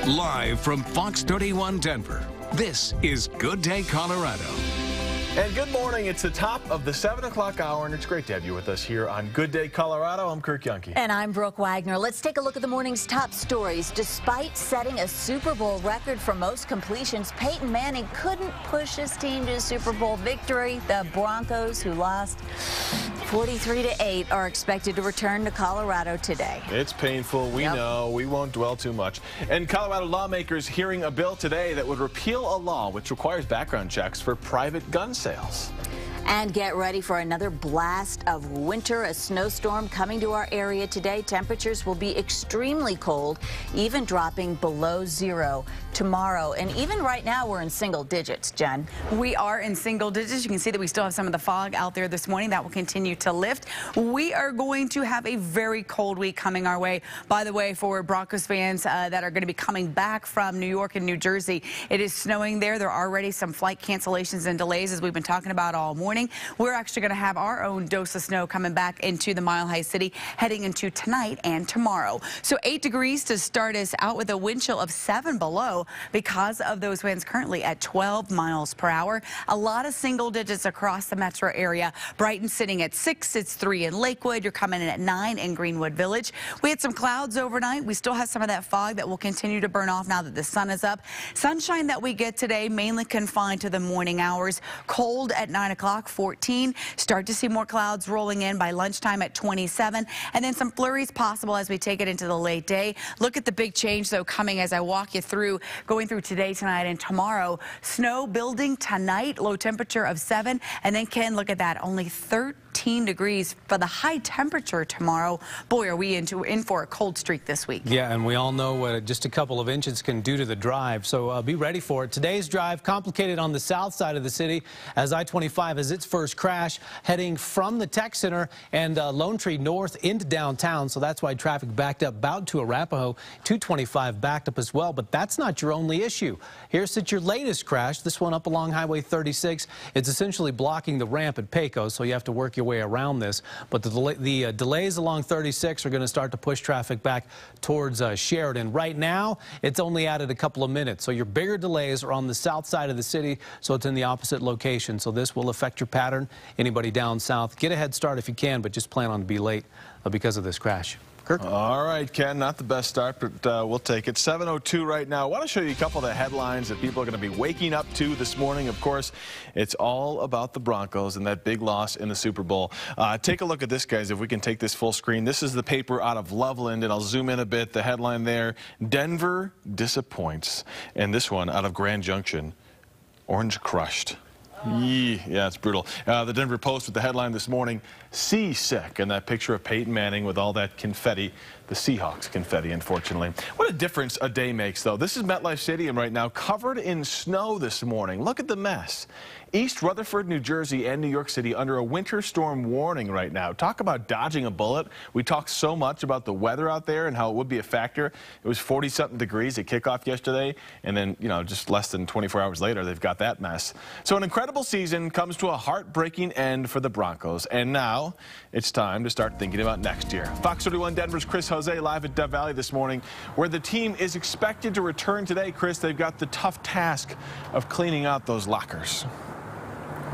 Live from FOX31 Denver, this is Good Day Colorado. And good morning. It's the top of the 7 o'clock hour, and it's great to have you with us here on Good Day Colorado. I'm Kirk. And I'm Brooke Wagner. Let's take a look at the morning's top stories. Despite setting a Super Bowl record for most completions, Peyton Manning couldn't push his team to a Super Bowl victory. The Broncos, who lost 43-8, are expected to return to Colorado today. It's painful. We know. We won't dwell too much. And Colorado lawmakers hearing a bill today that would repeal a law which requires background checks for private gun sales. And get ready for another blast of winter, a snowstorm coming to our area today. Temperatures will be extremely cold, even dropping below zero tomorrow. And even right now, we're in single digits, Jen. We are in single digits. You can see that we still have some of the fog out there this morning. That will continue to lift. We are going to have a very cold week coming our way. By the way, for Broncos fans that are going to be coming back from New York and New Jersey, it is snowing there. There are already some flight cancellations and delays, as we've been talking about all morning. We're actually going to have our own dose of snow coming back into the Mile High City heading into tonight and tomorrow. So 8 degrees to start us out with a wind chill of 7 below because of those winds currently at 12 miles per hour. A lot of single digits across the metro area. Brighton sitting at 6. It's 3 in Lakewood. You're coming in at 9 in Greenwood Village. We had some clouds overnight. We still have some of that fog that will continue to burn off now that the sun is up. Sunshine that we get today mainly confined to the morning hours. Cold at 9 o'clock. 14. Start to see more clouds rolling in by lunchtime at 27, and then some flurries possible as we take it into the late day. Look at the big change, though, coming as I walk you through, going through today, tonight, and tomorrow. Snow building tonight, low temperature of 7, and then, Ken, look at that, only 13 degrees for the high temperature tomorrow. Boy, are we in for a cold streak this week. Yeah, and we all know what just a couple of inches can do to the drive, so be ready for it. Today's drive complicated on the south side of the city as I-25 has its first crash heading from the tech center and Lone Tree north into downtown, so that's why traffic backed up about to Arapahoe. 225 backed up as well, but that's not your only issue. Here's your latest crash, this one up along Highway 36. It's essentially blocking the ramp at Pecos, so you have to work your way around this. But the delays along 36 are going to start to push traffic back towards Sheridan. Right now, it's only added a couple of minutes, so your bigger delays are on the south side of the city, so it's in the opposite location. So this will affect your pattern. Anybody down south, get a head start if you can, but just plan on to be late because of this crash. Kirk? All right, Ken, not the best start, but we'll take it. 7:02 right now. I want to show you a couple of the headlines that people are going to be waking up to this morning. Of course, it's all about the Broncos and that big loss in the Super Bowl. Take a look at this, guys, if we can take this full screen. This is the paper out of Loveland, and I'll zoom in a bit. The headline there, Denver disappoints. And this one out of Grand Junction, Orange crushed. Yeah, it's brutal. The Denver Post with the headline this morning, seasick, and that picture of Peyton Manning with all that confetti, the Seahawks confetti, unfortunately. What a difference a day makes, though. This is MetLife Stadium right now, covered in snow this morning. Look at the mess. East Rutherford, New Jersey, and New York City under a winter storm warning right now. Talk about dodging a bullet. We talked so much about the weather out there and how it would be a factor. It was 40-something degrees at kickoff yesterday, and then, you know, just less than 24 hours later, they've got that mess. So an incredible season comes to a heartbreaking end for the Broncos, and now it's time to start thinking about next year. FOX31 Denver's Chris Jose live at Dove Valley this morning, where the team is expected to return today. Chris, they've got the tough task of cleaning out those lockers.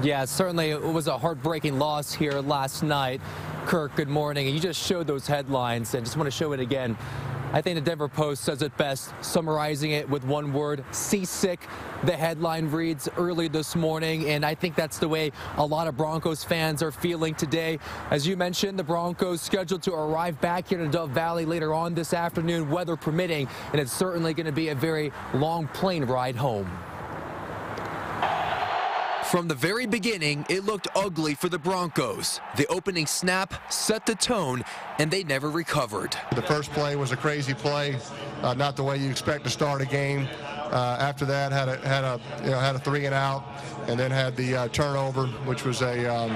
Yeah, certainly it was a heartbreaking loss here last night. Kirk, good morning. And you just showed those headlines, and just want to show it again. I think the Denver Post says it best, summarizing it with one word, seasick. The headline reads early this morning, and I think that's the way a lot of Broncos fans are feeling today. As you mentioned, the Broncos scheduled to arrive back here to Dove Valley later on this afternoon, weather permitting, and it's certainly going to be a very long plane ride home. From the very beginning, it looked ugly for the Broncos. The opening snap set the tone, and they never recovered. The first play was a crazy play, not the way you expect to start a game. After that, had a 3 and out, and then had the turnover, which was a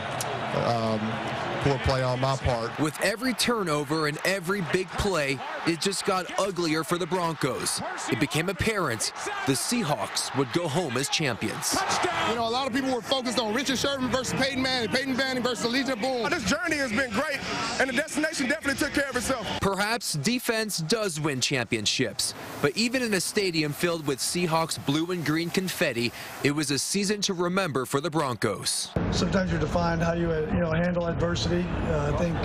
poor play on my part. With every turnover and every big play, it just got uglier for the Broncos. It became apparent the Seahawks would go home as champions. You know, a lot of people were focused on Richard Sherman versus Peyton Manning versus Legion Boone. This journey has been great, and the destination definitely took care of itself. Perhaps defense does win championships, but even in a stadium filled with Seahawks blue and green confetti, it was a season to remember for the Broncos. Sometimes you're defined how you handle adversity. I think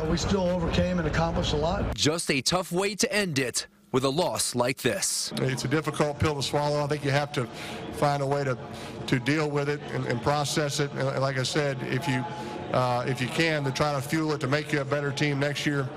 we still overcame and accomplished a lot. Just a tough way to end it with a loss like this. It's a difficult pill to swallow. I think you have to find a way to deal with it and process it. And like I said, if you can, to try to fuel it to make you a better team next year.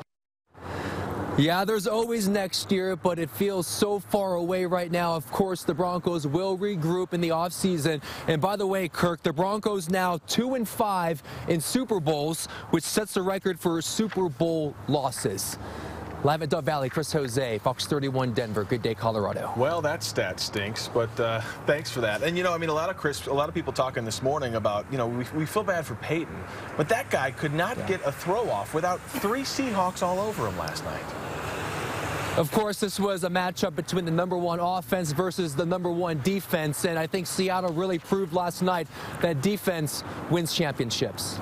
Yeah, there's always next year, but it feels so far away right now. Of course, the Broncos will regroup in the offseason. And by the way, Kirk, the Broncos now 2-5 in Super Bowls, which sets the record for Super Bowl losses. Live at Dove Valley, Chris Jose, Fox 31 Denver. Good day, Colorado. Well, that stat stinks, but thanks for that. And, a lot of people talking this morning about, we feel bad for Peyton, but that guy could not get a throw off without 3 Seahawks all over him last night. Of course, this was a matchup between the #1 offense versus the #1 defense, and I think Seattle really proved last night that defense wins championships.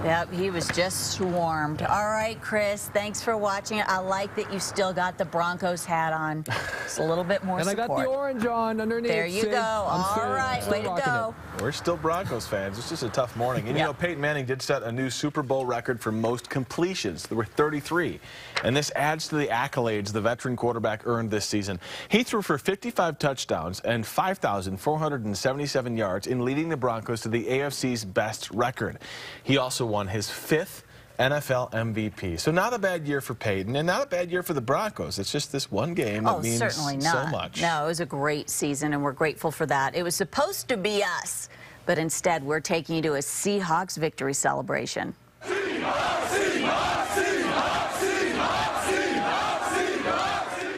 Yep, he was just swarmed. All right, Chris, thanks for watching. I like that you still got the Broncos hat on. It's a little bit more support. And I got the orange on underneath. There you go. All right, way to go. We're still Broncos fans. It's just a tough morning. And, Peyton Manning did set a new Super Bowl record for most completions. There were 33. And this adds to the accolades the veteran quarterback earned this season. He threw for 55 touchdowns and 5,477 yards in leading the Broncos to the AFC's best record. He also won his 5th NFL MVP. So not a bad year for Peyton and not a bad year for the Broncos. It's just this one game that means certainly not. So much. No, it was a great season, and we're grateful for that. It was supposed to be us, but instead we're taking you to a Seahawks victory celebration.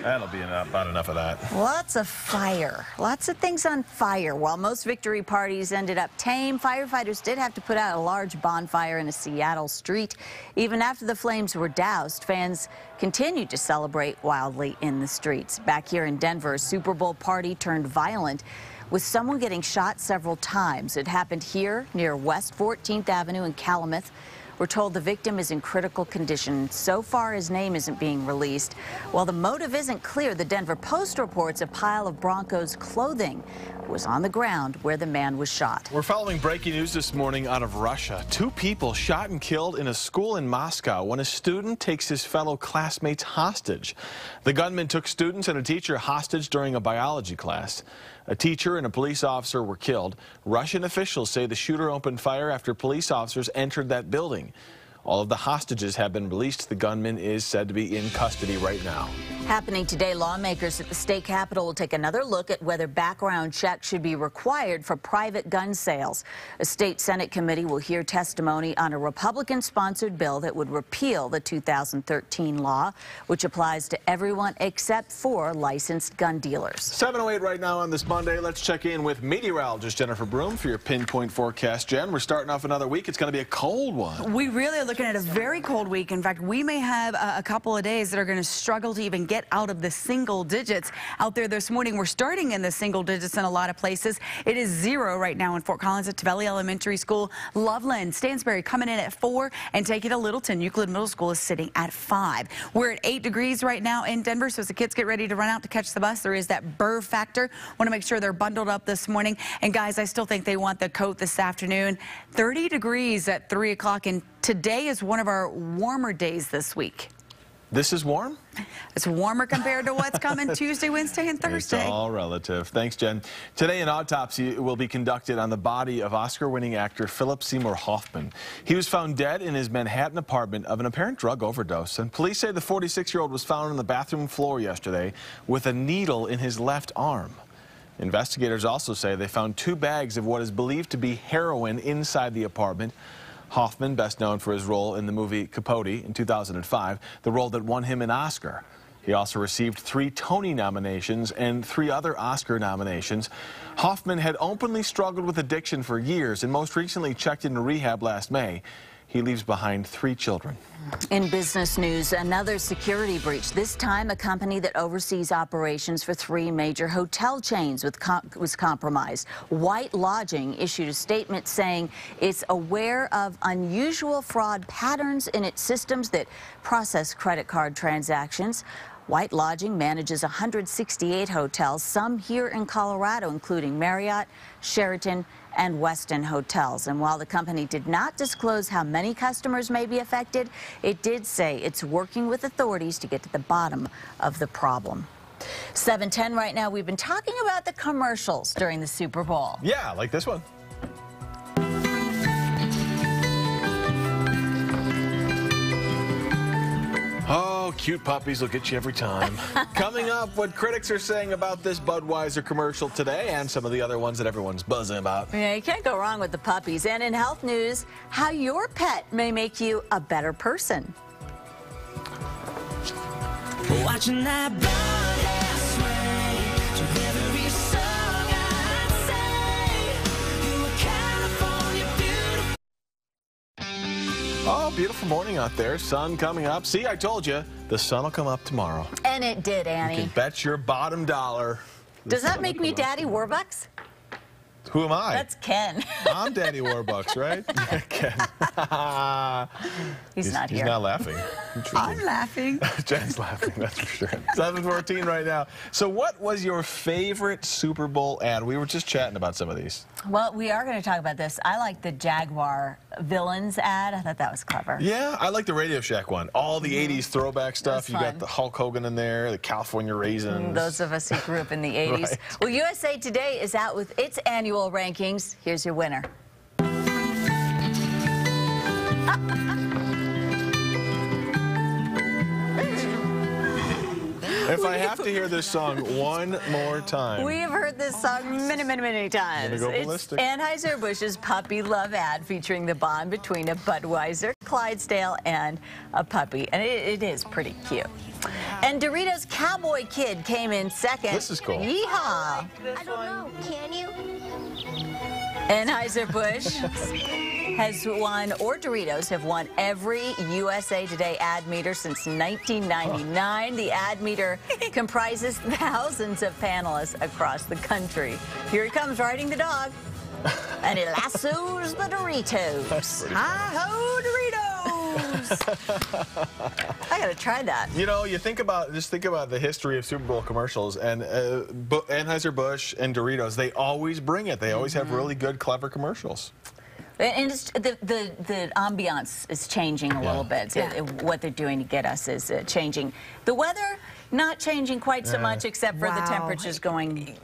That'll be about enough of that. Lots of fire. Lots of things on fire. While most victory parties ended up tame, firefighters did have to put out a large bonfire in a Seattle street. Even after the flames were doused, fans continued to celebrate wildly in the streets. Back here in Denver, a Super Bowl party turned violent, with someone getting shot several times. It happened here near West 14th Avenue in Calumet. We're told the victim is in critical condition. So far, his name isn't being released. While the motive isn't clear, the Denver Post reports a pile of Broncos clothing was on the ground where the man was shot. We're following breaking news this morning out of Russia. 2 people shot and killed in a school in Moscow when a student takes his fellow classmates hostage. The gunman took students and a teacher hostage during a biology class. A teacher and a police officer were killed. Russian officials say the shooter opened fire after police officers entered that building. All of the hostages have been released. The gunman is said to be in custody right now. Happening today, lawmakers at the state capitol will take another look at whether background checks should be required for private gun sales. A state Senate committee will hear testimony on a Republican-sponsored bill that would repeal the 2013 law, which applies to everyone except for licensed gun dealers. 7:08 right now on this Monday. Let's check in with meteorologist Jennifer Broom for your pinpoint forecast. Jen, we're starting off another week. It's going to be a cold one. We really are looking at a very cold week. In fact, we may have a couple of days that are going to struggle to even get out of the single digits. Out there this morning, we're starting in the single digits in a lot of places. It is 0 right now in Fort Collins at Tavelli Elementary School. Loveland, Stansbury coming in at 4, and take it to Littleton. Euclid Middle School is sitting at 5. We're at 8 degrees right now in Denver, so as the kids get ready to run out to catch the bus, there is that burr factor. Want to make sure they're bundled up this morning. And guys, I still think they want the coat this afternoon. 30 degrees at 3 o'clock, and today is one of our warmer days this week. This is warm? It's warmer compared to what's coming Tuesday, Wednesday, and Thursday. It's all relative. Thanks, Jen. Today, an autopsy will be conducted on the body of Oscar-winning actor Philip Seymour Hoffman. He was found dead in his Manhattan apartment of an apparent drug overdose. And police say the 46-year-old was found on the bathroom floor yesterday with a needle in his left arm. Investigators also say they found 2 bags of what is believed to be heroin inside the apartment. Hoffman, best known for his role in the movie Capote in 2005, the role that won him an Oscar. He also received 3 Tony nominations and 3 other Oscar nominations. Hoffman had openly struggled with addiction for years and most recently checked into rehab last May. he leaves behind 3 children. In business news, another security breach. This time, a company that oversees operations for 3 major hotel chains was compromised. White Lodging issued a statement saying it's aware of unusual fraud patterns in its systems that process credit card transactions. White Lodging manages 168 hotels, some here in Colorado, including Marriott, Sheraton, and Westin hotels. And while the company did not disclose how many customers may be affected, it did say it's working with authorities to get to the bottom of the problem. 7:10 right now. We've been talking about the commercials during the Super Bowl. Yeah, like this one. Oh, cute puppies will get you every time. Coming up, what critics are saying about this Budweiser commercial today and some of the other ones that everyone's buzzing about. Yeah, you can't go wrong with the puppies. And in health news, how your pet may make you a better person. Watching that blood sway to every song I say. You are California beautiful. Oh, beautiful morning out there. Sun coming up. See, I told you, the sun will come up tomorrow. And it did, Annie. You can bet your bottom dollar. Does that make me Daddy Warbucks? Who am I? That's Ken. I'm Daddy Warbucks, right? Ken. He's not here. He's not laughing. I'm laughing. Jen's laughing, that's for sure. 7:14 right now. So what was your favorite Super Bowl ad? We were just chatting about some of these. Well, we are going to talk about this. I like the Jaguar villains ad. I thought that was clever. Yeah, I like the Radio Shack one. All the 80s throwback stuff. You got the Hulk Hogan in there, the California Raisins. Those of us who grew up in the 80s. Right. Well, USA Today is out with its annual rankings. Here's your winner. If I have to hear this song one more time. We have heard this song many, many, many times. Go it's Anheuser-Busch's Puppy Love ad featuring the bond between a Budweiser, Clydesdale, and a puppy. And it is pretty cute. And Doritos Cowboy Kid came in second. This is cool. Yeehaw! I don't know. Can you? Anheuser-Busch has won, or Doritos have won, every USA Today ad meter since 1999. The ad meter comprises thousands of panelists across the country. Here he comes riding the dog, and he lassos the Doritos. Hi-ho, Doritos! I gotta try that. You know, just think about the history of Super Bowl commercials, and Anheuser-Busch and Doritos, they always bring it. They always have really good, clever commercials. And it's, the ambiance is changing a little bit. What they're doing to get us is changing. The weather, not changing quite so much, except for the temperatures going down.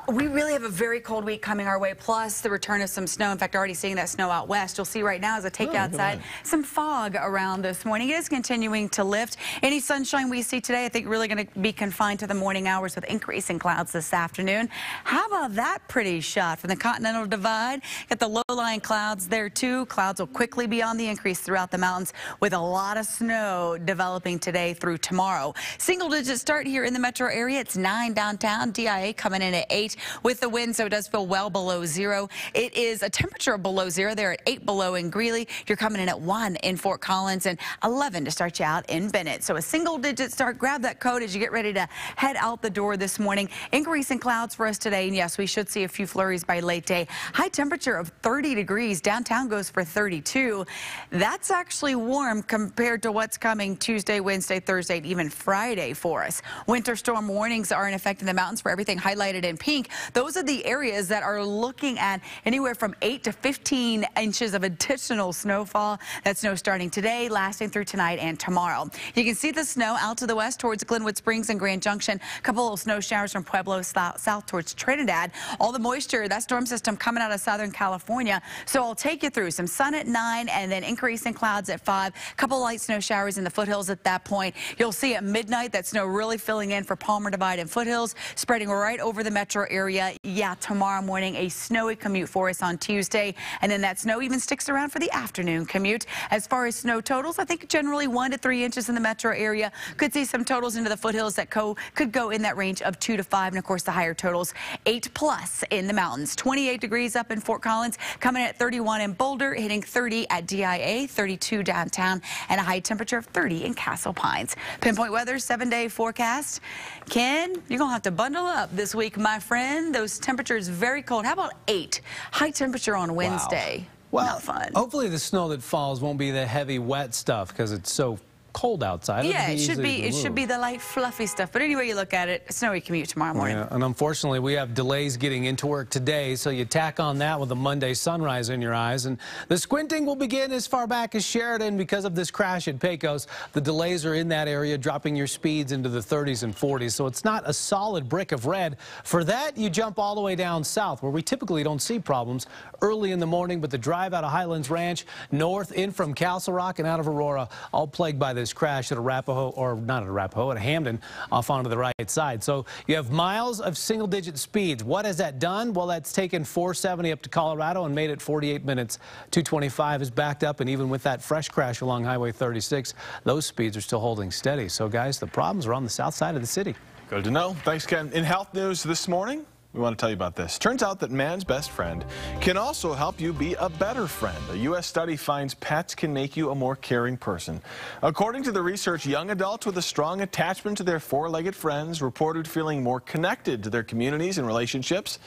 We really have a very cold week coming our way, plus the return of some snow. In fact, already seeing that snow out west. You'll see right now as I take you outside, some fog around this morning. It is continuing to lift. Any sunshine we see today, I think really going to be confined to the morning hours with increasing clouds this afternoon. How about that pretty shot from the Continental Divide? Got the low-lying clouds there too. Clouds will quickly be on the increase throughout the mountains with a lot of snow developing today through tomorrow. Single-digit start here in the metro area. It's 9 downtown. DIA coming in at 8 with the wind, so it does feel well below 0. It is a temperature below 0. They're at 8 below in Greeley. You're coming in at 1 in Fort Collins and 11 to start you out in Bennett. So a single-digit start. Grab that coat as you get ready to head out the door this morning. Increasing clouds for us today, and yes, we should see a few flurries by late day. High temperature of 30 degrees. Downtown goes for 32. That's actually warm compared to what's coming Tuesday, Wednesday, Thursday, and even Friday for us. Winter storm warnings are in effect in the mountains for everything highlighted in pink. Those are the areas that are looking at anywhere from 8 to 15 inches of additional snowfall. That snow starting today, lasting through tonight and tomorrow. You can see the snow out to the west towards Glenwood Springs and Grand Junction. A couple of snow showers from Pueblo south towards Trinidad. All the moisture, that storm system coming out of Southern California. So I'll take you through some sun at 9 and then increasing clouds at 5. A couple light snow showers in the foothills at that point. You'll see at midnight that snow really filling in for Palmer Divide and foothills, spreading right over the metro metro area. Yeah, tomorrow morning, a snowy commute for us on Tuesday. And then that snow even sticks around for the afternoon commute. As far as snow totals, I think generally 1 to 3 inches in the metro area. Could see some totals into the foothills that could go in that range of 2 to 5. And of course, the higher totals 8+ in the mountains. 28 degrees up in Fort Collins, coming in at 31 in Boulder, hitting 30 at DIA, 32 downtown, and a high temperature of 30 in Castle Pines. Pinpoint weather, 7-day forecast. Ken, you're going to have to bundle up this week, my friend. Those temperatures very cold. How about 8? High temperature on Wednesday. Well, not fun. Hopefully the snow that falls won't be the heavy, wet stuff because it's so cold outside. Yeah, it should be the light, fluffy stuff. But anyway you look at it, a snowy commute tomorrow morning. Yeah, and unfortunately, we have delays getting into work today, so you tack on that with a Monday sunrise in your eyes. And the squinting will begin as far back as Sheridan because of this crash at Pecos. The delays are in that area, dropping your speeds into the 30s and 40s. So it's not a solid brick of red. For that, you jump all the way down south, where we typically don't see problems early in the morning. But the drive out of Highlands Ranch, north in from Castle Rock and out of Aurora, all plagued by this crash at Arapahoe, or not at Arapahoe, at Hamden, off onto the right side. So you have miles of single-digit speeds. What has that done? Well, that's taken 470 up to Colorado and made it 48 minutes. 225 is backed up, and even with that fresh crash along Highway 36, those speeds are still holding steady. So, guys, the problems are on the south side of the city. Good to know. Thanks, Ken. In health news this morning, we want to tell you about this. Turns out that man's best friend can also help you be a better friend. A U.S. study finds pets can make you a more caring person. According to the research, young adults with a strong attachment to their four-legged friends reported feeling more connected to their communities and relationships.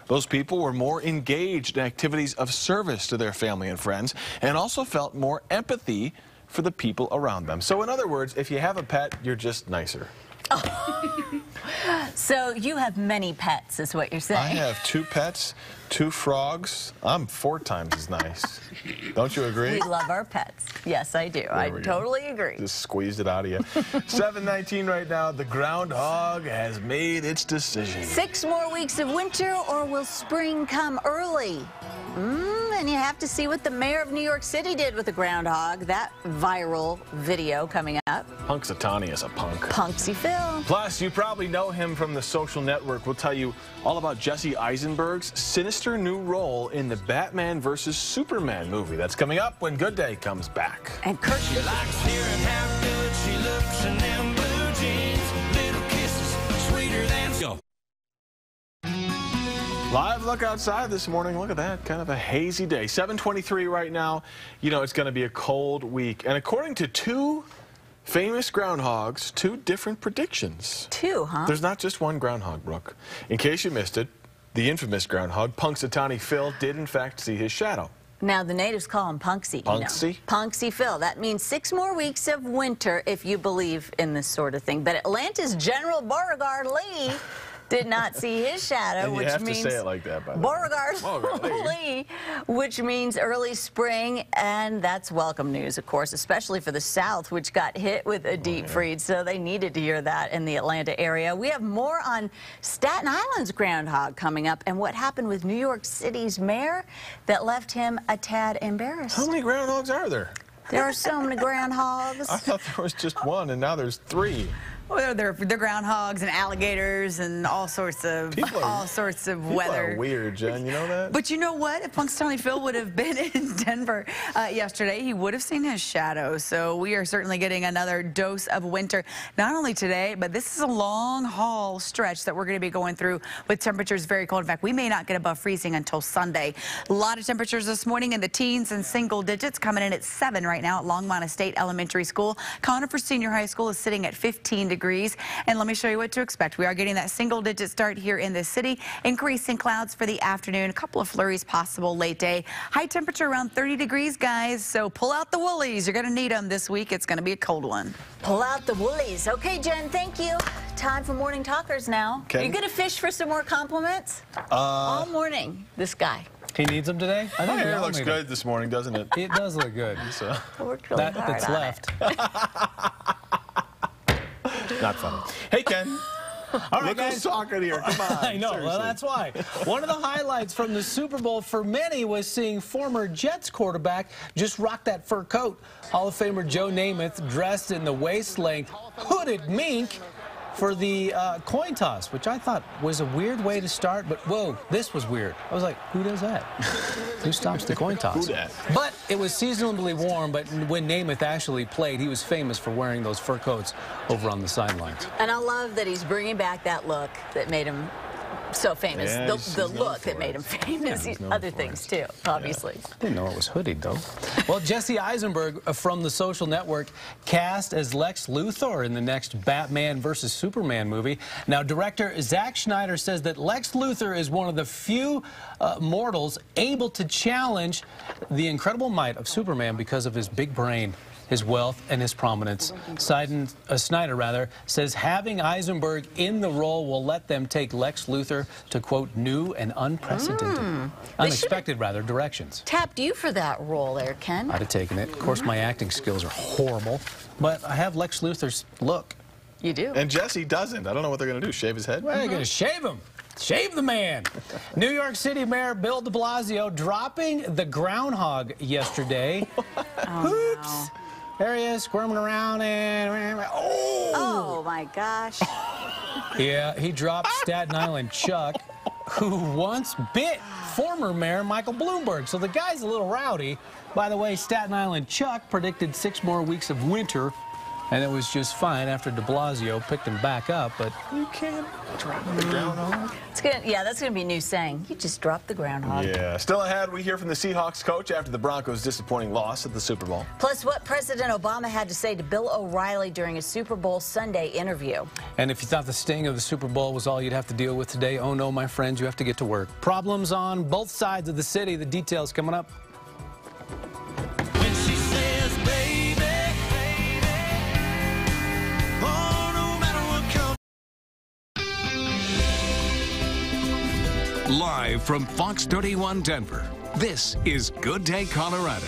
Those people were more engaged in activities of service to their family and friends, and also felt more empathy for the people around them. So in other words, if you have a pet, you're just nicer. So you have many pets, is what you're saying. I have 2 pets, 2 frogs. I'm 4 times as nice. Don't you agree? We love our pets. Yes, I do. I totally agree. Just squeezed it out of you. 7:19 right now. The groundhog has made its decision. 6 more weeks of winter, or will spring come early? And you have to see what the mayor of New York City did with the groundhog. That viral video coming up. Punxsutawney is a punk. Punksy Phil. Plus, you probably know him from The Social Network. We'll tell you all about Jesse Eisenberg's sinister new role in the Batman vs. Superman movie. That's coming up when Good Day comes back. And Kirk. She likes hearing how good she looks in them blue jeans. Little kisses, sweeter than go. Live look outside this morning. Look at that. Kind of a hazy day. 7:23 right now. You know, it's going to be a cold week. And according to 2 famous groundhogs, 2 different predictions. 2, huh? There's not just one groundhog, Brooke. In case you missed it, the infamous groundhog, Punxsutawney Phil, did in fact see his shadow. Now, the natives call him Punksy. Punksy? You know. Punksy Phil. That means 6 more weeks of winter if you believe in this sort of thing. But Atlanta's General Beauregard Lee did not see his shadow, and which you have means to say it like that, by the Beauregard Lee, which means early spring, and that's welcome news, of course, especially for the South, which got hit with a deep freeze, so they needed to hear that in the Atlanta area. We have more on Staten Island's groundhog coming up, and what happened with New York City's mayor that left him a tad embarrassed. How many groundhogs are there? There are so many groundhogs. I thought there was just 1, and now there's 3. Well, they're groundhogs and alligators and all sorts of weather. People are weird, Jen. You know that? But you know what? If Punxsutawney Phil would have been in Denver yesterday, he would have seen his shadow. So we are certainly getting another dose of winter, not only today, but this is a long haul stretch that we're going to be going through with temperatures very cold. In fact, we may not get above freezing until Sunday. A lot of temperatures this morning in the teens and single digits, coming in at 7 right now at Longmont State Elementary School. Conifer Senior High School is sitting at 15 degrees. And let me show you what to expect. We are getting that single-digit start here in the city. Increasing clouds for the afternoon. A couple of flurries possible late day. High temperature around 30 degrees, guys. So pull out the woolies. You're going to need them this week. It's going to be a cold one. Pull out the woolies. Okay, Jen, thank you. Time for Morning Talkers now. Are you going to fish for some more compliments? All morning, this guy. He needs them today? I think it looks good this morning, doesn't it? It does look good. So. Worked really hard that's on left. Not funny. Hey, Ken. All right, Look guys. who's talking here. Come on. I know. Seriously. Well, that's why. One of the highlights from the Super Bowl for many was seeing former Jets quarterback just rock that fur coat. Hall of Famer Joe Namath, dressed in the waist-length hooded mink, for the coin toss, which I thought was a weird way to start, but whoa, this was weird. I was like, who does that? Who stops the coin toss? Who dat? But it was seasonably warm, but when Namath actually played, he was famous for wearing those fur coats over on the sidelines. And I love that he's bringing back that look that made him so famous. Yeah, the look that made him famous. Other things, too, obviously. Yeah. Didn't know it was hoodied, though. Well, Jesse Eisenberg from The Social Network cast as Lex Luthor in the next Batman vs. Superman movie. Now, director Zack Snyder says that Lex Luthor is one of the few mortals able to challenge the incredible might of Superman because of his big brain, his wealth, and his prominence. Snyder says having Eisenberg in the role will let them take Lex Luthor to, quote, new and unprecedented, unexpected, directions. Tapped you for that role there, Ken. I'd have taken it. Of course, my acting skills are horrible, but I have Lex Luthor's look. You do. And Jesse doesn't. I don't know what they're going to do. Shave his head? Well, they're going to shave him. Shave the man. New York City Mayor Bill de Blasio dropping the groundhog yesterday. Oops. No. There he is, squirming around and... Oh, my gosh. Yeah, he dropped Staten Island Chuck, who once bit former Mayor Michael Bloomberg. So the guy's a little rowdy. By the way, Staten Island Chuck predicted 6 more weeks of winter, and it was just fine after de Blasio picked him back up, but you can't drop the groundhog. That's going to be a new saying. You just dropped the groundhog. Yeah. Still ahead, we hear from the Seahawks coach after the Broncos' disappointing loss at the Super Bowl. Plus, what President Obama had to say to Bill O'Reilly during a Super Bowl Sunday interview. And if you thought the sting of the Super Bowl was all you'd have to deal with today, oh no, my friends, you have to get to work. Problems on both sides of the city. The details coming up. Live from Fox 31 Denver, this is Good Day Colorado.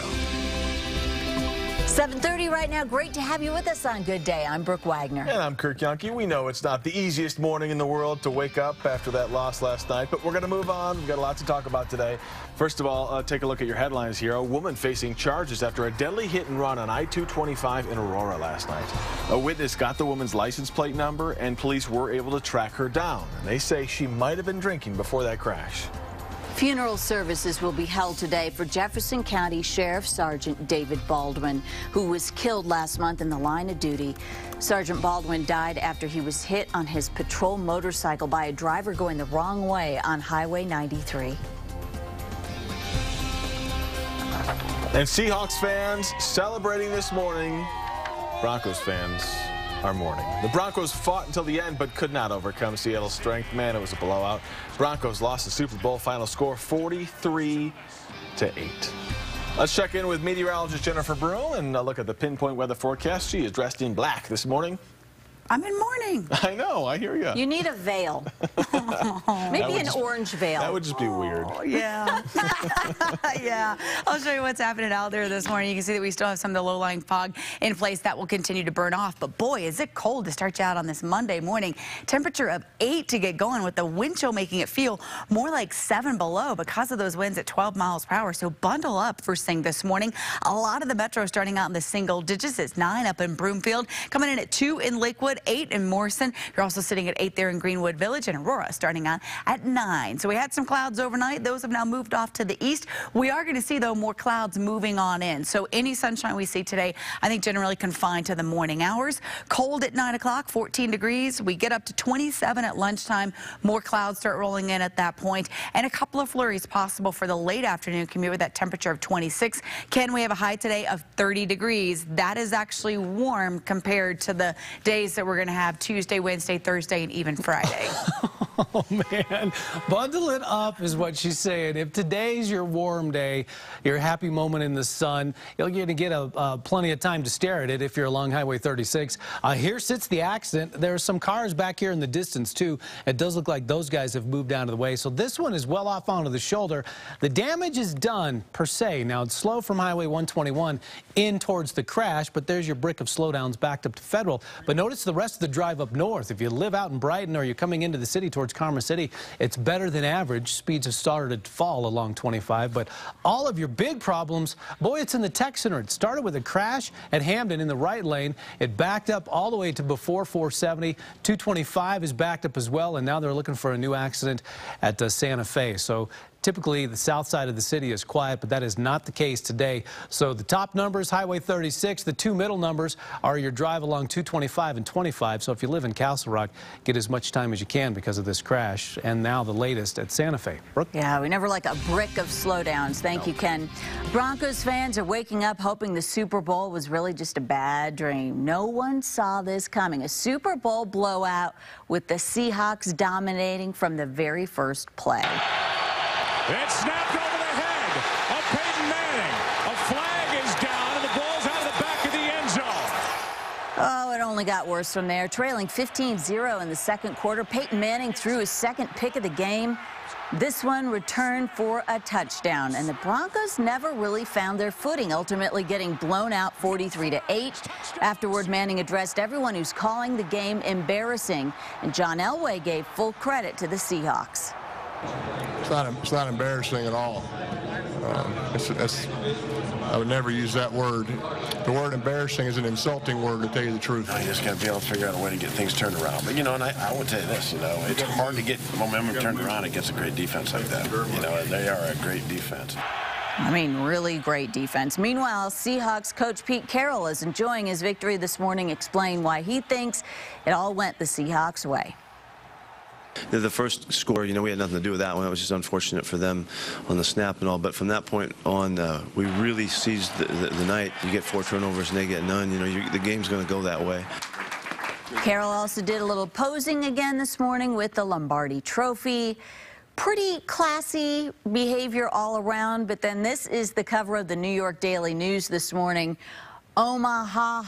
7:30 right now. Great to have you with us on Good Day. I'm Brooke Wagner. And I'm Kirk Yonke. We know it's not the easiest morning in the world to wake up after that loss last night, but we're going to move on. We've got a lot to talk about today. First of all, take a look at your headlines here. A woman facing charges after a deadly hit and run on I-225 in Aurora last night. A witness got the woman's license plate number, and police were able to track her down. And they say she might have been drinking before that crash. Funeral services will be held today for Jefferson County Sheriff Sergeant David Baldwin, who was killed last month in the line of duty. Sergeant Baldwin died after he was hit on his patrol motorcycle by a driver going the wrong way on Highway 93. And Seahawks fans celebrating this morning. Broncos fans are mourning. The Broncos fought until the end but could not overcome Seattle's strength. Man, it was a blowout. Broncos lost the Super Bowl final score 43-8. Let's check in with meteorologist Jennifer Broom and look at the pinpoint weather forecast. She is dressed in black this morning. I'm in mourning. I know, I hear you. You need a veil. Maybe an orange veil. That would just be weird. Yeah. Yeah. I'll show you what's happening out there this morning. You can see that we still have some of the low-lying fog in place that will continue to burn off. But boy, is it cold to start you out on this Monday morning. Temperature of 8 to get going, with the wind chill making it feel more like 7 below because of those winds at 12 miles per hour. So bundle up first thing this morning. A lot of the metro starting out in the single digits. It's 9 up in Broomfield, coming in at 2 in Lakewood, 8 in Morrison. You're also sitting at 8 there in Greenwood Village, and Aurora starting out at 9. So we had some clouds overnight. Those have now moved off to the east. We are going to see, though, more clouds moving on in. So any sunshine we see today, I think generally confined to the morning hours. Cold at 9 o'clock, 14 degrees. We get up to 27 at lunchtime. More clouds start rolling in at that point, and a couple of flurries possible for the late afternoon commute with that temperature of 26. Ken, we have a high today of 30 degrees. That is actually warm compared to the days that we're going to have Tuesday, Wednesday, Thursday, and even Friday. Oh, man. Bundle it up is what she's saying. If today's your warm day, your happy moment in the sun, you're going to get plenty of time to stare at it if you're along Highway 36. Here sits the accident. There are some cars back here in the distance, too. It does look like those guys have moved out of the way. So this one is well off onto the shoulder. The damage is done, per se. Now, it's slow from Highway 121 in towards the crash, but there's your brick of slowdowns backed up to Federal. But notice the rest of the drive up north. If you live out in Brighton or you're coming into the city towards towards Commerce City, it's better than average. Speeds have started to fall along 25, but all of your big problems, boy, it's in the tech center. It started with a crash at Hamden in the right lane. It backed up all the way to before 470. 225 is backed up as well, and now they're looking for a new accident at Santa Fe. So typically, the south side of the city is quiet, but that is not the case today. So the top numbers, Highway 36. The two middle numbers are your drive along 225 and 25. So if you live in Castle Rock, get as much time as you can because of this crash. And now the latest at Santa Fe. Brooke? Yeah, we never like a brick of slowdowns. Thank you, Ken. Broncos fans are waking up hoping the Super Bowl was really just a bad dream. No one saw this coming. A Super Bowl blowout with the Seahawks dominating from the very first play. It's snapped over the head of Peyton Manning. A flag is down, and the ball's out of the back of the end zone. Oh, it only got worse from there. Trailing 15-0 in the second quarter, Peyton Manning threw his second pick of the game. This one returned for a touchdown, and the Broncos never really found their footing, ultimately getting blown out 43-8. Afterward, Manning addressed everyone who's calling the game embarrassing, and John Elway gave full credit to the Seahawks. It's not embarrassing at all. I would never use that word. The word embarrassing is an insulting word, to tell you the truth. You just got to be able to figure out a way to get things turned around. But, you know, and I would tell you this, you know, it's hard to get momentum turned around against a great defense like that. You know, and they are a great defense. I mean, really great defense. Meanwhile, Seahawks coach Pete Carroll is enjoying his victory this morning, explaining why he thinks it all went the Seahawks' way. The first score, you know, we had nothing to do with that one. It was just unfortunate for them on the snap and all. But from that point on, we really seized the night. You get 4 turnovers and they get none. You know, the game's going to go that way. Carroll also did a little posing again this morning with the Lombardi Trophy. Pretty classy behavior all around. But then this is the cover of the New York Daily News this morning. Omaha.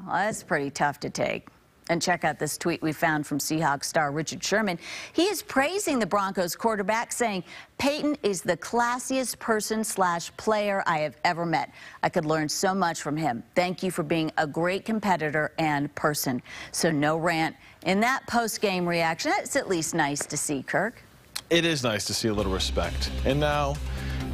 Well, that's pretty tough to take. And check out this tweet we found from Seahawks star Richard Sherman. He is praising the Broncos quarterback, saying, Peyton is the classiest person/player I have ever met. I could learn so much from him. Thank you for being a great competitor and person. So no rant in that post-game reaction. It's at least nice to see, Kirk. It is nice to see a little respect. And now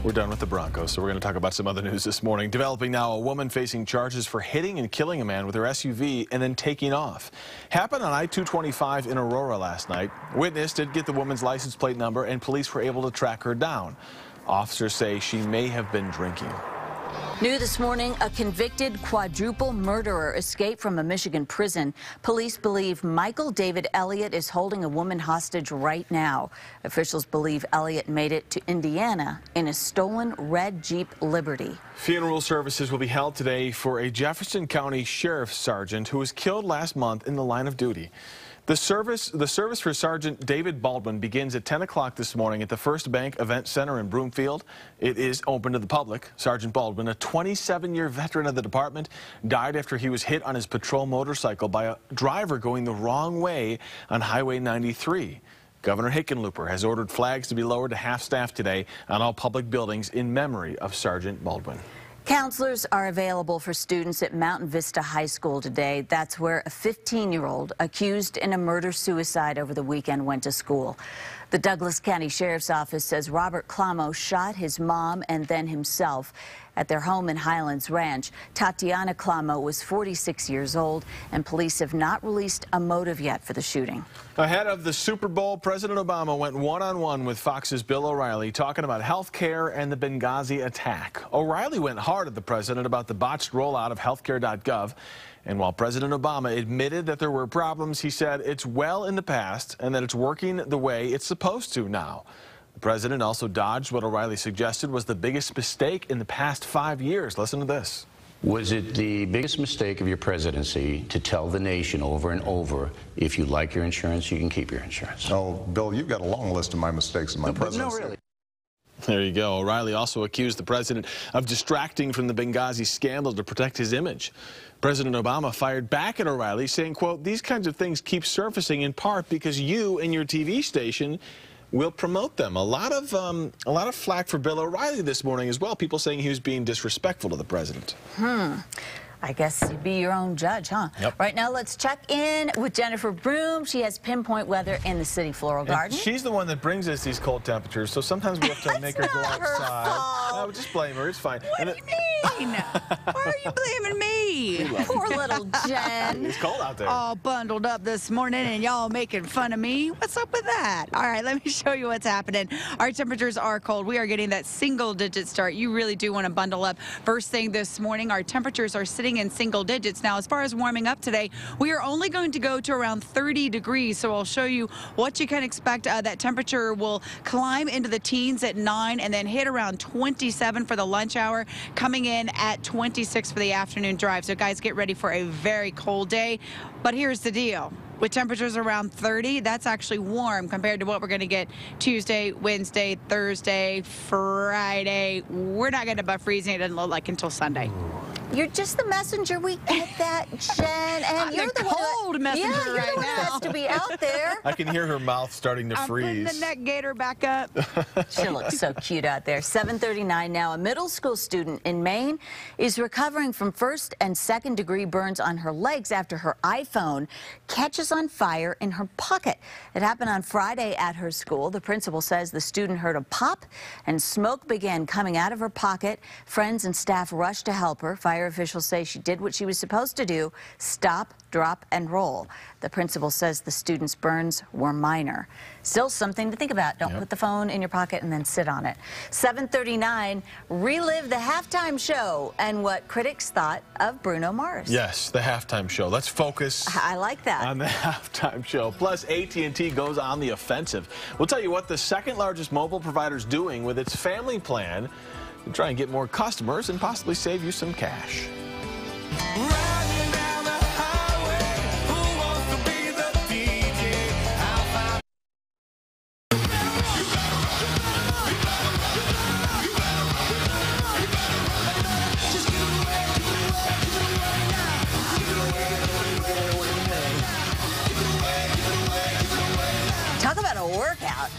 we're done with the Broncos, so we're going to talk about some other news this morning. Developing now, a woman facing charges for hitting and killing a man with her SUV and then taking off. Happened on I-225 in Aurora last night. Witness did get the woman's license plate number, and police were able to track her down. Officers say she may have been drinking. New this morning, a convicted quadruple murderer escaped from a Michigan prison. Police believe Michael David Elliott is holding a woman hostage right now. Officials believe Elliott made it to Indiana in a stolen red Jeep Liberty. Funeral services will be held today for a Jefferson County Sheriff's Sergeant who was killed last month in the line of duty. The service for Sergeant David Baldwin begins at 10 o'clock this morning at the First Bank Event Center in Broomfield. It is open to the public. Sergeant Baldwin, a 27-year veteran of the department, died after he was hit on his patrol motorcycle by a driver going the wrong way on Highway 93. Governor Hickenlooper has ordered flags to be lowered to half-staff today on all public buildings in memory of Sergeant Baldwin. Counselors are available for students at Mountain Vista High School today. That's where a 15-year-old accused in a murder-suicide over the weekend went to school. The Douglas County Sheriff's Office says Robert Clamo shot his mom and then himself at their home in Highlands Ranch. Tatiana Clamo was 46 years old, and police have not released a motive yet for the shooting. Ahead of the Super Bowl, President Obama went one-on-one with Fox's Bill O'Reilly, talking about health care and the Benghazi attack. O'Reilly went hard at the president about the botched rollout of healthcare.gov. And while President Obama admitted that there were problems, he said it's well in the past and that it's working the way it's supposed to now. The president also dodged what O'Reilly suggested was the biggest mistake in the past 5 years. Listen to this. Was it the biggest mistake of your presidency to tell the nation over and over, if you like your insurance, you can keep your insurance? Oh, Bill, you've got a long list of my mistakes in my presidency. No, really. There you go. O'Reilly also accused the president of distracting from the Benghazi scandal to protect his image. President Obama fired back at O'Reilly, saying, quote, these kinds of things keep surfacing in part because you and your TV station will promote them. A lot of flack for Bill O'Reilly this morning as well. People saying he was being disrespectful to the president. I guess you'd be your own judge, huh? Yep. Right now, let's check in with Jennifer Broom. She has pinpoint weather in the city floral garden. She's the one that brings us these cold temperatures, so sometimes we have to make her go outside. No, just blame her. It's fine. What do you mean? Why are you blaming me? Poor little Jen. It's cold out there. All bundled up this morning and y'all making fun of me. What's up with that? All right, let me show you what's happening. Our temperatures are cold. We are getting that single-digit start. You really do want to bundle up. First thing this morning, our temperatures are sitting in single digits. Now, as far as warming up today, we are only going to go to around 30 degrees. So I'll show you what you can expect. That temperature will climb into the teens at 9 and then hit around 27 for the lunch hour, coming in at 26 for the afternoon drive. So guys, get ready for a very cold day. But here's the deal. With temperatures around 30, that's actually warm compared to what we're going to get Tuesday, Wednesday, Thursday, Friday. We're not going to above freezing. It doesn't look like until Sunday. You're just the messenger. We get that, Jen. And you're the cold messenger you're right the one now. who has to be out there. I can hear her mouth starting to freeze. I'm putting the neck gaiter back up. She looks so cute out there. 7:39 now. A middle school student in Maine is recovering from first and second degree burns on her legs after her iPhone catches on fire in her pocket. It happened on Friday at her school. The principal says the student heard a pop and smoke began coming out of her pocket. Friends and staff rushed to help her. Fire officials say she did what she was supposed to do: stop, drop, and roll. The principal says the student's burns were minor. Still something to think about. Don't put the phone in your pocket and then sit on it. 7:39, relive the halftime show and what critics thought of Bruno Mars. Yes, the halftime show. Let's focus. I like that. On the halftime show. Plus, AT&T goes on the offensive. We'll tell you what the second largest mobile provider is doing with its family plan to try and get more customers and possibly save you some cash. Talk about a workout.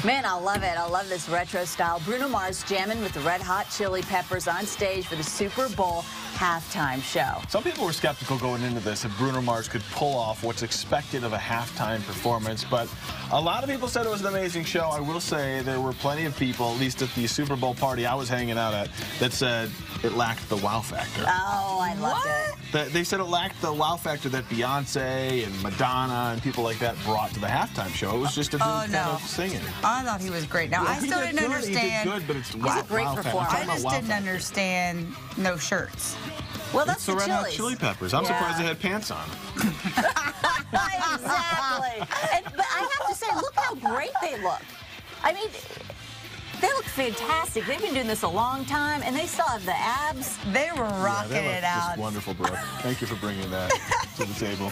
Man, I love it. I love this retro style. Bruno Mars jamming with the Red Hot Chili Peppers on stage for the Super Bowl halftime show. Some people were skeptical going into this if Bruno Mars could pull off what's expected of a halftime performance, but a lot of people said it was an amazing show. I will say there were plenty of people, at least at the Super Bowl party I was hanging out at, that said it lacked the wow factor. Oh, I loved it. They said it lacked the wow factor that Beyonce and Madonna and people like that brought to the halftime show. It was just a dude kind of singing. I thought he was great. Now, I still didn't understand. He did good, but it's He's a great performer. I just didn't understand no shirts. Well, that's it's the Red Hot Chili Peppers. I'm surprised they had pants on. Exactly. But I have to say, look how great they look. I mean, they look fantastic. They've been doing this a long time, and they still have the abs. They were rocking it out. Just wonderful, Brooke. Thank you for bringing that to the table.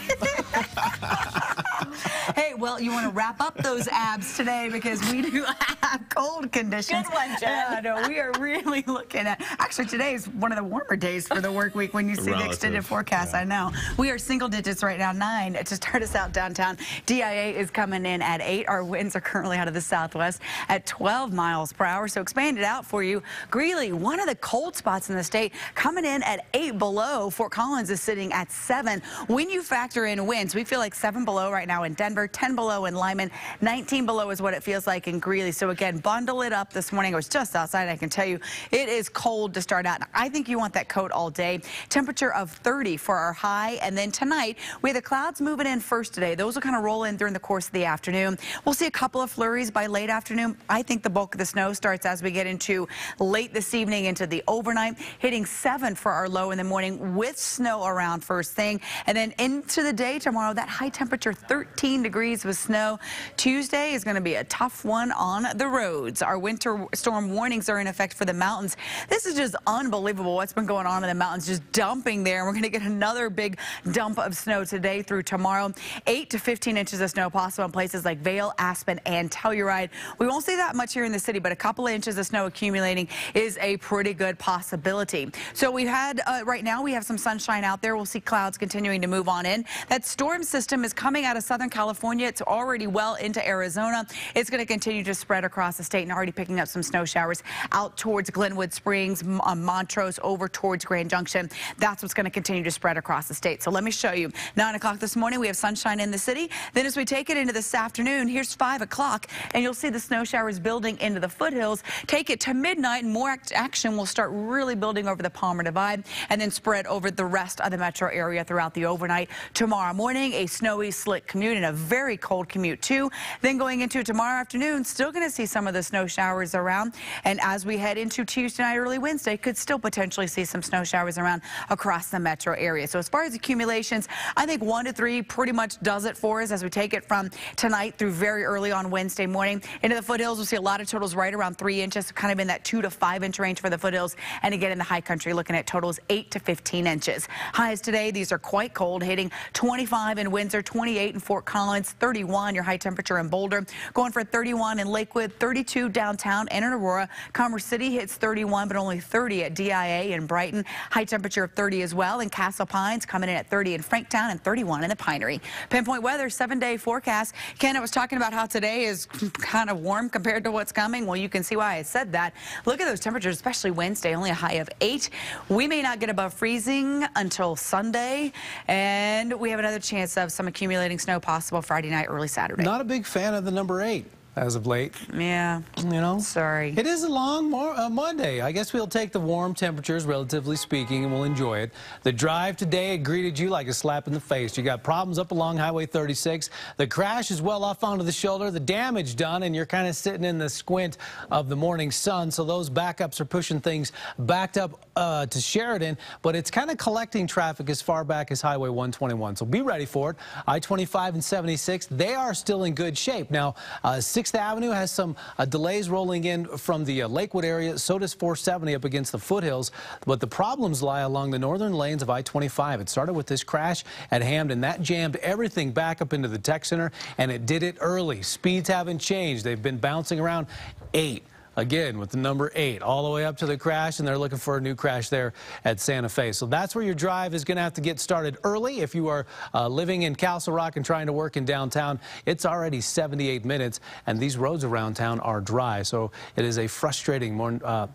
Hey, well, you want to wrap up those abs today because we do have cold conditions. Good one, Jen. Yeah, no, we are really looking at. Actually, today is one of the warmer days for the work week when you see the extended forecast. Yeah. I know. We are single digits right now, 9 to start us out downtown. DIA is coming in at 8. Our winds are currently out of the southwest at 12 miles per hour. So expand it out for you. Greeley, one of the cold spots in the state, coming in at 8 below. Fort Collins is sitting at 7. When you factor in winds, we feel like 7 below right now in Denver, 10 below in Lyman, 19 below is what it feels like in Greeley. So again, bundle it up this morning. I was just outside. I can tell you it is cold to start out. I think you want that coat all day. Temperature of 30 for our high. And then tonight, we have the clouds moving in first today. Those will kind of roll in during the course of the afternoon. We'll see a couple of flurries by late afternoon. I think the bulk of the snow starts as we get into late this evening into the overnight, hitting 7 for our low in the morning with snow around first thing. And then into the day tomorrow, that high temperature 13 degrees with snow. Tuesday is going to be a tough one on the roads. Our winter storm warnings are in effect for the mountains. This is just unbelievable what's been going on in the mountains, just dumping there. We're going to get another big dump of snow today through tomorrow. 8 to 15 inches of snow possible in places like Vail, Aspen, and Telluride. We won't see that much here in the city, but a couple of inches of snow accumulating is a pretty good possibility. So we've had, right now we have some sunshine out there. We'll see clouds continuing to move on in. That storm system is coming out of Southern California. It's already well into Arizona. It's going to continue to spread across the state and already picking up some snow showers out towards Glenwood Springs, Montrose, over towards Grand Junction. That's what's going to continue to spread across the state. So let me show you. 9 o'clock this morning, we have sunshine in the city. Then as we take it into this afternoon, here's 5 o'clock, and you'll see the snow showers building into the foothills. Take it to midnight, and more action will start really building over the Palmer Divide and then spread over the rest of the metro area throughout the overnight. Tomorrow morning, a snowy, slick commute and a very cold commute too. Then going into tomorrow afternoon, still going to see some of the snow showers around. And as we head into Tuesday night, early Wednesday, could still potentially see some snow showers around across the metro area. So as far as accumulations, I think 1 to 3 pretty much does it for us as we take it from tonight through very early on Wednesday morning. Into the foothills, we'll see a lot of totals right around 3 inches, kind of in that 2 to 5 inch range for the foothills. And again, in the high country, looking at totals 8 to 15 inches. Highs today, these are quite cold, hitting 25 in Windsor, 28 in Fort Collins, 31 your high temperature in Boulder, going for 31 in Lakewood, 32 downtown and in Aurora. Commerce City hits 31, but only 30 at DIA in Brighton. High temperature of 30 as well. In Castle Pines, coming in at 30 in Franktown and 31 in the Pinery. Pinpoint weather, 7-day forecast. Ken, I was talking about how today is kind of warm compared to what's coming. Well, you can see why I said that. Look at those temperatures, especially Wednesday, only a high of 8. We may not get above freezing until Sunday, and we have another chance of some accumulating snow possible Friday night, early Saturday. Not a big fan of the number 8. As of late. Yeah. You know? Sorry. It is a long Monday. I guess we'll take the warm temperatures, relatively speaking, and we'll enjoy it. The drive today greeted you like a slap in the face. You got problems up along Highway 36. The crash is well off onto the shoulder. The damage done, and you're kind of sitting in the squint of the morning sun. So those backups are pushing things backed up to Sheridan. But it's kind of collecting traffic as far back as Highway 121. So be ready for it. I-25 and 76, they are still in good shape. Now, 6th Avenue has some delays rolling in from the Lakewood area. So does 470 up against the foothills. But the problems lie along the northern lanes of I-25. It started with this crash at Hamden. That jammed everything back up into the tech center, and it did it early. Speeds haven't changed. They've been bouncing around 8. Again, with the number 8 all the way up to the crash, and they're looking for a new crash there at Santa Fe. So that's where your drive is going to have to get started early. If you are living in Castle Rock and trying to work in downtown, it's already 78 minutes, and these roads around town are dry. So it is a frustrating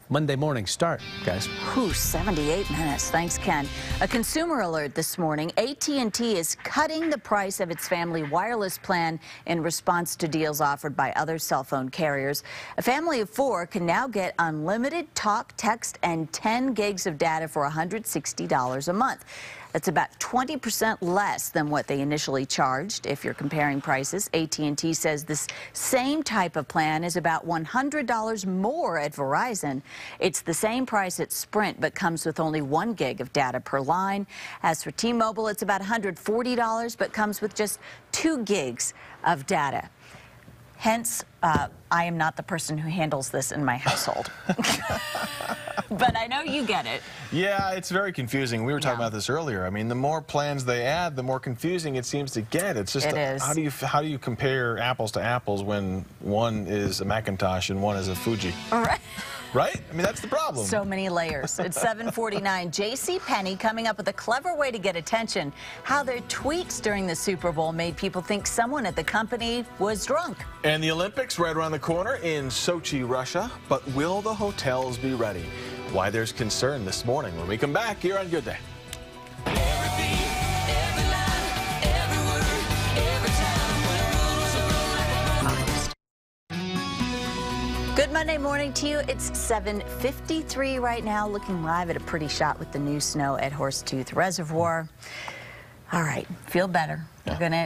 Monday morning start, guys. Whew, 78 minutes. Thanks, Ken. A consumer alert this morning. AT&T is cutting the price of its family wireless plan in response to deals offered by other cell phone carriers. A family of 4 can now get unlimited talk, text, and 10 gigs of data for $160 a month. That's about 20% less than what they initially charged. If you're comparing prices, AT&T says this same type of plan is about $100 more at Verizon. It's the same price at Sprint, but comes with only 1 gig of data per line. As for T-Mobile, it's about $140, but comes with just 2 gigs of data. Hence, I am not the person who handles this in my household. But I know you get it. Yeah, it's very confusing. We were talking about this earlier. I mean, the more plans they add, the more confusing it seems to get. It's just how do you compare apples to apples when one is a Macintosh and one is a Fuji? Right. Right? I mean, that's the problem. So many layers. It's 7:49. JCPenney coming up with a clever way to get attention. How their tweets during the Super Bowl made people think someone at the company was drunk. And the Olympics right around the corner in Sochi, Russia. But will the hotels be ready? Why there's concern this morning when we come back here on Good Day. Good Monday morning to you. It's 7:53 right now, looking live at a pretty shot with the new snow at Horsetooth Reservoir. All right, feel better.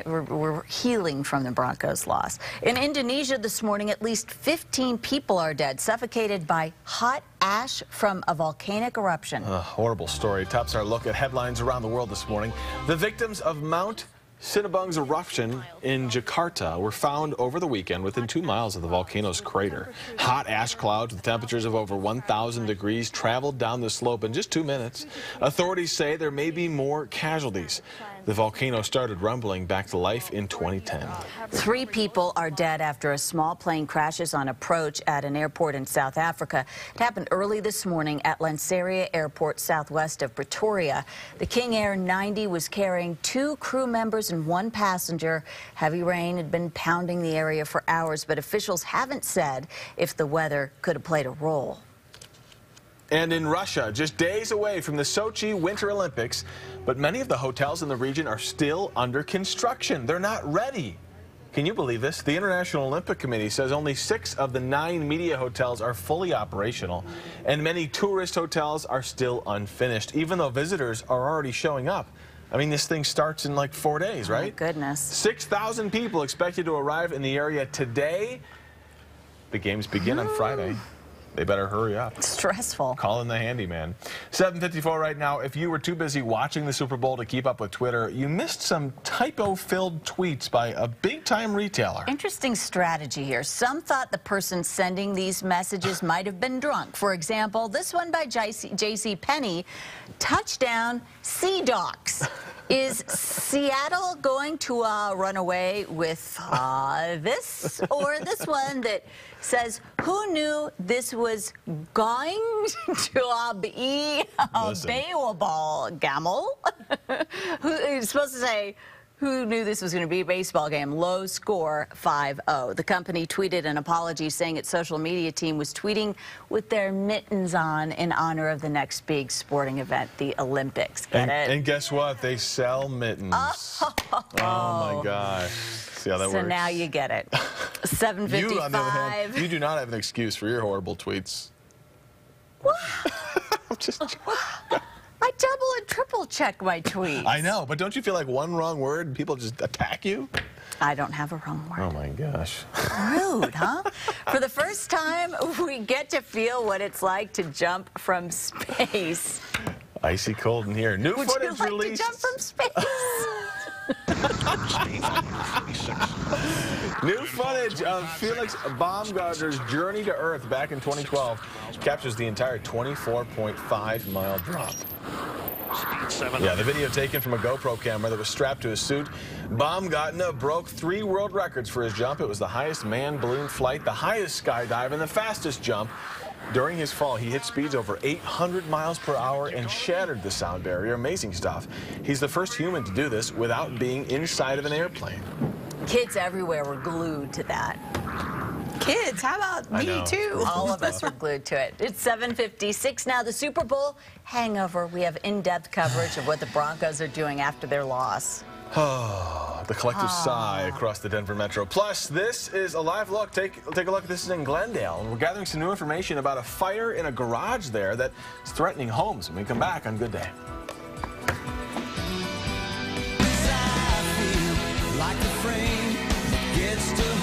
We're healing from the Broncos' loss. In Indonesia this morning, at least 15 people are dead, suffocated by hot ash from a volcanic eruption. A horrible story. Tops our look at headlines around the world this morning. The victims of Mount Sinabung's eruption in Jakarta were found over the weekend within 2 miles of the volcano's crater. Hot ash clouds with temperatures of over 1,000 degrees traveled down the slope in just 2 minutes. Authorities say there may be more casualties. The volcano started rumbling back to life in 2010. 3 people are dead after a small plane crashes on approach at an airport in South Africa. It happened early this morning at Lanseria Airport, southwest of Pretoria. The King Air 90 was carrying 2 crew members and 1 passenger. Heavy rain had been pounding the area for hours, but officials haven't said if the weather could have played a role. And in Russia, just days away from the Sochi Winter Olympics, but many of the hotels in the region are still under construction. They're not ready. Can you believe this? The International Olympic Committee says only 6 of the 9 media hotels are fully operational, and many tourist hotels are still unfinished, even though visitors are already showing up. I mean, this thing starts in like 4 days, right? Oh, my goodness. 6,000 people expected to arrive in the area today. The games begin on Friday. They better hurry up. Stressful. Call in the handyman. 7:54 right now. If you were too busy watching the Super Bowl to keep up with Twitter, you missed some typo-filled tweets by a big-time retailer. Interesting strategy here. Some thought the person sending these messages might have been drunk. For example, this one by J.C. Penney, touchdown Sea Docs. Is Seattle going to run away with this or this one that says, who knew this was going to be a baseball game? Who's supposed to say, who knew this was going to be a baseball game? Low score 5-0. The company tweeted an apology saying its social media team was tweeting with their mittens on in honor of the next big sporting event, the Olympics. Get it? And guess what? They sell mittens. Oh my gosh. See how that works? So now you get it. 7:55. You, on the other hand, you do not have an excuse for your horrible tweets. What? I'm just I double and triple check my tweets. I know, but don't you feel like one wrong word and people just attack you? I don't have a wrong word. Oh my gosh. Rude, huh? For the first time, we get to feel what it's like to jump from space. Icy cold in here. New Would footage you like released. to jump from space? New footage of Felix Baumgartner's journey to Earth back in 2012 captures the entire 24.5-mile drop. Yeah, the video taken from a GoPro camera that was strapped to his suit. Baumgartner broke 3 world records for his jump. It was the highest manned balloon flight, the highest skydive, and the fastest jump. During his fall, he hit speeds over 800 miles per hour and shattered the sound barrier. Amazing stuff. He's the first human to do this without being inside of an airplane. Kids everywhere were glued to that. Kids, how about me too? All of us were glued to it. It's 7:56 now. The Super Bowl hangover. We have in-depth coverage of what the Broncos are doing after their loss. Oh, the collective sigh across the Denver metro. Plus, this is a live look. Take a look. This is in Glendale. And we're gathering some new information about a fire in a garage there that's threatening homes. When we come back on Good Day. Like the frame gets to